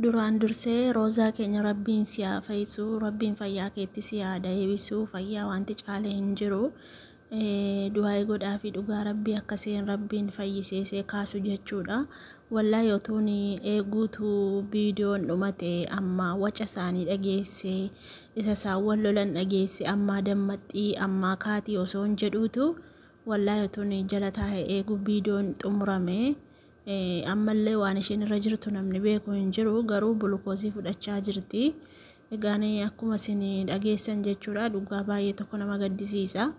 Duraan dursee roozaa keenya rabbiin siyaa fayyisuu, rabbiin fayyaa keetti siyaa deebisuu, fayyaa wanti caalee hin jiru. Du'aa godhaa fi dhugaa rabbii akkasiin rabbiin fayyiseesee kaasu jechuudha. Wallaahi otuun eeguutu viidiyoon dhumate amma waca isaanii dhageesse, isa saawwan lolan dhageesse, amma dammaxxii amma kaatii osoo hin jedhuutu wallaahi otuun jala taa'ee eegu viidiyoon xumurame. Ammallee waan isheen irra jirtu namni beeku hin jiru, garuu bulukoosii fudhachaa jirti. Egaan akkuma isin dhageessan jechuudha, dhugaa baay'ee tokko nama gaddisiisa.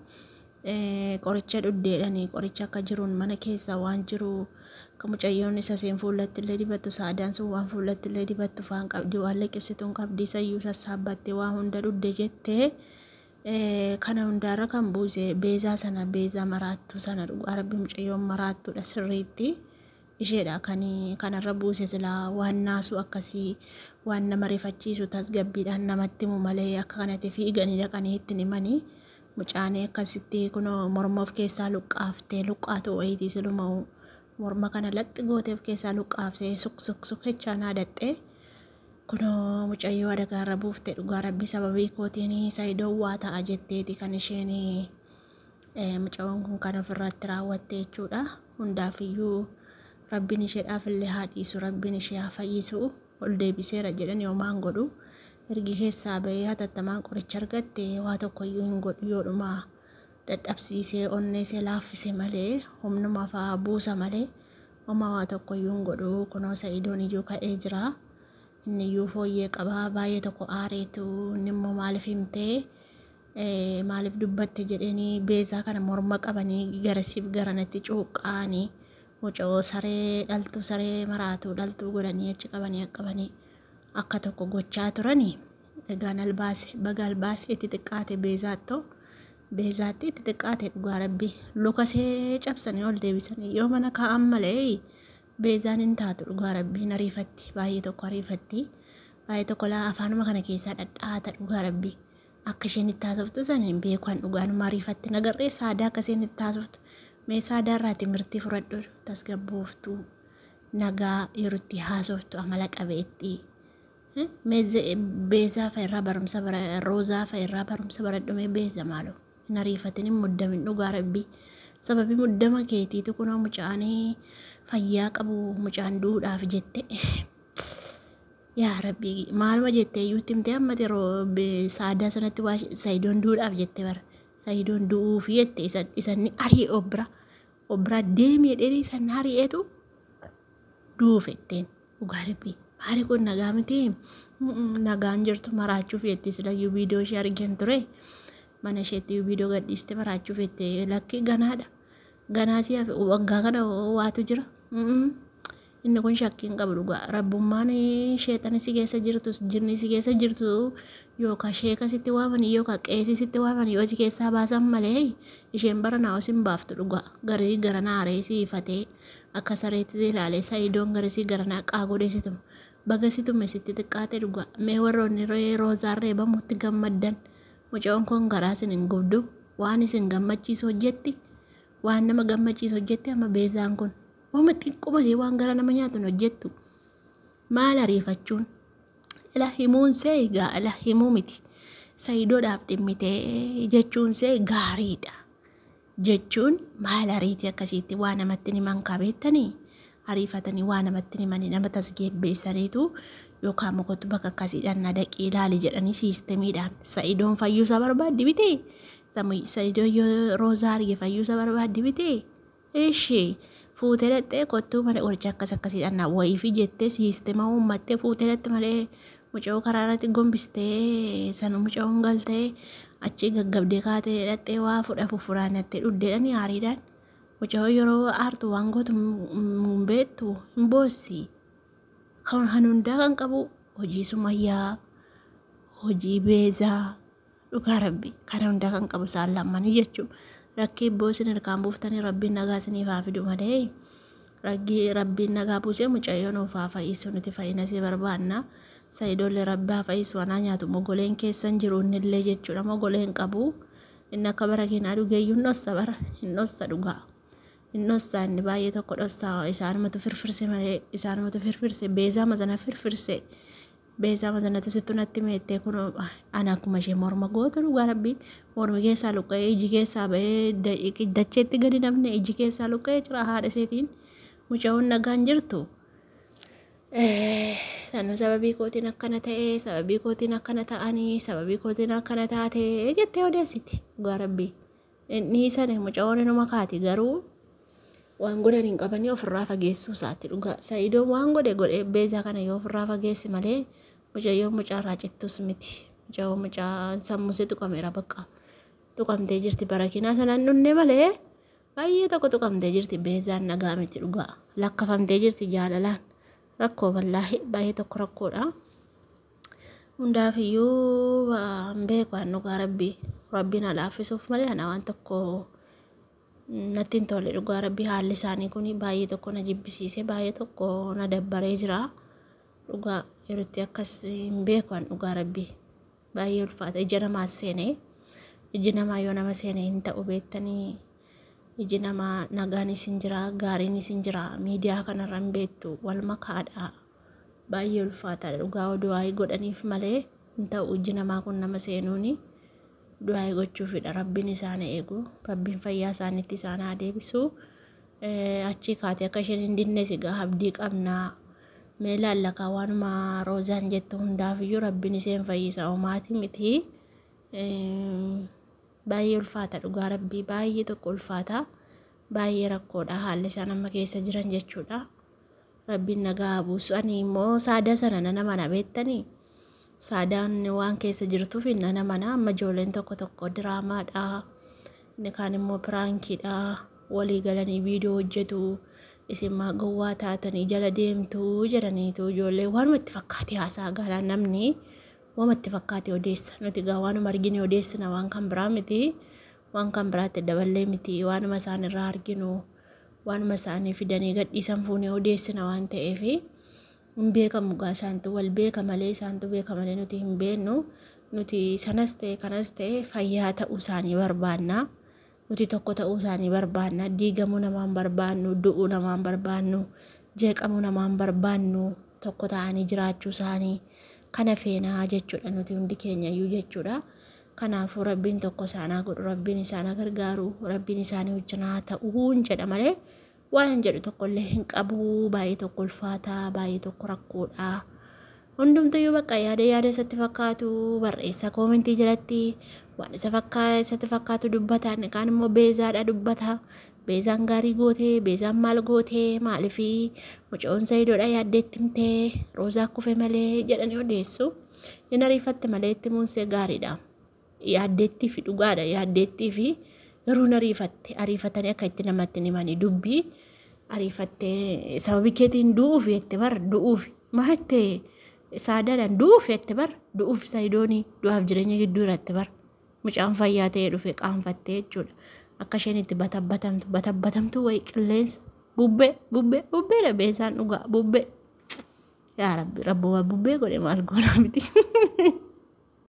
Qoricha dhuddeedhanii qoricha akka jiruun mana keessa waan jiru mucayyoon isa seen fuulatti illee dibattu, saadaan sun waan fuulatti illee dibattu faan qabdi, waan liqibsituun qabdi, sayyuu sassaabbattee waan hunda dhudde jettee kana hundaarra kan buuse beezaa sana, beezaa maraattuu sana dhugaa rabbi mucayyoon maraattuudha sirriitti. Isheedha kanarra buuse silaa waan naasu akkasii waan nama rifachiisu tasgabbiidhaan namatti himu malee akka kanatti fiiganii dhaqanii itti himanii mucaanee akkasitti kunoo morma of keessaa luqqaaftee luqqaatu wayitii siluma'u morma kana laxxi gooteef keessaa luqqaaftee suq jechaan haadattee kunoo mucayyoo adagaarra buufte dhugaa rabbi sababii kootiin Saayidoo waa ta'a jetteeti kan isheen mucawwan kun kan ofirratti raawwatte jechuudha. Hundaafiyyuu rabbiin isheedhaaf illee haa dhiisu, rabbiin ishee haa fayyisu. Ol deebiseera jedhan yoomaan godhu ergi keessaa bahee hatattamaan qoricha argatte waa tokkoyyuu hin godhu, yoodhuma dadhabsiisee onneesee laaffise malee humnuma fa'aa buusa malee homaa waa tokkoyyuu hin godhu. Kunoo Saayidoon iyyuu ka'ee jira, inni iyyuu fooyyee qabaa, baay'ee tokko aareetu. Inni immoo maaliif himtee maaliif dubbatte jedhanii beezaa kana morma qabanii garasiif garanatti cuuqqaanii mucoo saree dhaltuu, saree maraatuu dhaltuu godhanii achi qabanii akka tokko gochaa turanii. Egaan albaase baga albaase itti xiqqaate beezaatti itti xiqqaate dhugaa rabbi lukasee cabsanii ol deebisanii yoo mana kaa'an malee beezaan hin taatu dhugaa rabbii ariifatti, baay'ee tokko ariifatti, baay'ee tokko laa afaanuma kana keessaa dhadhaata dhugaa rabbi akka isheen itti haasoftu saniin beekuun dhugaanuma ariifatti nagarree saadaa akka isheen itti haasoftu. Mee saadaarraati mirtii fudhadhu tasgabbooftu nagaa yeroo itti haasoftu amala qabeetti. Mee beezaa fa'irraa barumsa roozaa fa'irraa barumsa baradhu. Mee beeza maaloo hin ariifatin, hin muddamin dhugaa rabbii sababii muddama keetiitu kunoo mucaanii fayyaa qabu mucaan duudhaaf jette. Yaa rabbii maaluma jettee iyyuu timtee amma yeroo saadaa sanatti waa Saayidoon duudhaaf jette bara. Saayidoon du'uuf jette isanni ari'ee obbiraa deemee dheerii isanni ari'eetu duufetteen dhugaa rabbii. Maali kun nagaa miti? Nagaan jirtu maraachuuf jette silayyuu viidiyoo ishee argeen ture. Mana isheetti viidiyoo gadhiiste maraachuuf jette lakki ganaadha. Ganaa siyaaf waggaa kana waatu jira. Inni kun shakkii hin qabu dhugaa. Rabbummaan sheexani si keessa jirtus jirni si keessa jirtu yookaan sheeka sitti waamanii yookaan qeesii sitti waamanii yoo si keessaa baasan malee isheen bara naa'us hin baaftu dhugaa. Garii gara naaree siifatee akka sareetti ilaalee Saayidoon garisii gara naaqaa godheessitumu baga situme sitti xiqqaate dhugaa. Mee warroonni roozaan reebamutti gammaddan mucaan kun garaa isin hin gubdu, waan isin gammachiisu hojjetti, waan nama gammachiisu hojjetti. Amma beezaan kun waan xiqquma waan gara nama nyaatu hojjettu maal ariifachuun ila himuun see egaa ila himuu miti. Saayidoodhaaf dhimmitee jechuun see gaariidha jechuun maal ariitii akkasiitti waa namatti himan qabeettanii ariifatanii waa namatti himanii nama tasgabbeessaniitu yookaan mokotu bakka akkasiidhaan na dhaqii ilaali jedhanii siistemiidhaan Saayidoon fayyuusa barbaaddi bitee Saayidoon yoo roozaa arge fayyuusa barbaaddi bitee ishee fuutee dhattee kottuu mana qoricha akkasiidhaan wayiifi jettee siistema uummattee fuutee dhatte malee mucoo karaa irratti gombistee sana mucoon galtee achi gaggabdee kaatee dhattee waa fufuraanattee dhuddeedhaan yaariidhaan mucoo yeroo aartu waan gootu hin beektu hin boossi. Kan hundaa kan qabu hojii sumayyaa, hojii beezaa dhugaa rabbi kana hundaa kan qabu isaan lamanii jechuudha. Rakkii boosin hirkaan buuftanii rabbiin nagaa isiniif haa fidu malee rabbiin nagaa buusee mucayyoon of haa fayyisu nuti fayyina si barbaanna. Saayidoollee rabbi haa fayyisu anaa nyaatu mogoleen keessan jiru innillee jechuudha. Mogoleen qabu inni akka bara keenyaa dhugeeyyuu hin dhossa bara hin dhossa dhugaa. innossaan baay'ee tokko dhossaa isaanumatu firfirse malee isaanumatu firfirse beezaa mazana firfirse beezaa mazanatu sittu natti meettee kun ana akkuma ishee morma gootu dhugaa rabbii mormi keessaa luqqa'ee iji keessaa ba'ee dacheetti gadi namne iji keessaa luqqa'ee jira haadha seetiin mucaa'uun nagaan jirtu. Sanu sababii kootiin akkana ta'ee sababii kootiin akkana ta'anii sababii kootiin akkana taatee jettee odeessiti dhugaa rabbii. Inni sana mucaa'uun inuma kaati garuu waan godhan hin qabanii ofirraa fageessuu isaatti dhugaa. Sa'iidoon waan godhe beezaa kana yoo ofirraa fageesse malee mucayyoo mucaarraa cittus miti. Mucayyoo mucaa sammuusi tuqameera bakka. Tuqamtee jirti barakinaa sanaan dhunne malee baay'ee tokko tuqamtee jirti beezaan nagaa miti dhugaa. Lakkafamtee jirti jaalalaan. Rakkoo wallaahi baay'ee tokko rakkoodha. Hundaafiyyuu beeku waan dhugaa rabbii. Rabbiin alaafisuuf malee ana waan tokko natti hin tolle dhugaa rabbii haalli isaanii kun baay'ee tokko na jibbisiise baay'ee tokko na dabbaree jira. Dhugaa yerootti akkas hin beeku waan dhugaa rabbii baay'ee ulfaata ija namaa seenee iji namaa yoo nama seenee hin ta'u beektanii iji namaa nagaanis hin jira gaariinis hin jira miidiyaa kanarra hin beektu wal makaadha baay'ee ulfaataadha dhugaa du'aa godhaniif malee hin ta'u iji namaa kun nama seenuuni du'aa gochuufidha rabbiin isaan eegu rabbiin fayyaa isaaniitti isaan haa deebisu achi kaatee akka isheen hin dinne sigaa abdii qabnaa mee laallakaa waanuma roozaan jettu hundaafiyyuu rabbiin isheen fayyisa homaati miti baay'ee ulfaata dhugaa rabbii baay'ee tokko ulfaata baay'ee rakkoodha haalli isaan amma keessa jiran jechuudha rabbiin nagaa buusu ani immoo saada sana nana mana beektanii saadaan waan keessa jirtuuf nana mana amma ijoolleen tokko tokko diraamaadha inni kaan immoo piraankiidha walii galanii viidiyoo hojjetu isin maa gowwaa taatanii jala deemtu jedhaniitu ijoollee waanuma itti fakkaate haasaa galaan namni waanuma itti fakkaate odeessa nuti gaa waanuma argine odeessina waan kan biraa miti waan kan biraatti daballee miti waanuma isaan irraa arginu waanuma isaanii fidanii gadhiisan fuunee odeessina waan ta'eef hin beekamu gaa isaantu wal beeka malee isaantu beeka malee nuti hin beeknu nuti sanas ta'e kanas ta'e fayyaa ta'uu isaanii barbaanna nuti tokko ta'uu isaanii barbaanna diigamuu namaan barbaannu du'uu namaan barbaannu jeeqamuu namaan barbaannu tokko ta'anii jiraachuu isaanii kana feenaa jechuudha nuti hundi keenyayyuu jechuudha. Kanaafuu rabbiin tokko isaanaa godhu rabbiin isaanaa gargaaru rabbiin isaanii wajjinaa ta'uun jedha malee waan hin jedhu tokkollee hin qabu baay'ee tokko ulfaataa baay'ee tokko rakkoodha. Hundumtuyyuu bakka yaada isatti fakkaatu barreessa koomentii jalatti waan isatti fakkaatu dubbata inni kaan immoo beezaadha dubbata beezaan gaarii gootee beezaan maal gootee maaliifi mucaa'oon Sa'iidoodha yaaddeetti himtee roozaa kufe malee jedhanii odeessu hin ariifatte malee itti muunsee gaariidha. Yaaddeettii fi dhugaadha yaaddeettii fi garuu ariifatanii akka itti namatti himanii dubbii ariifattee sababii keetiin du'uuf jette bar du'uuf maattee saadaadhaan du'uuf jette bar du'uuf Sa'iidoonii du'aaf jireenya gidduu irratti bar mucaan fayyaa ta'ee dhufe qaanfattee jechuudha akka isheen itti batabbatamtu wayi qilleensa bubbee beesaan dhugaa bubbee yaa rabbi rabbuma bubbee godhe maal goonaa miti.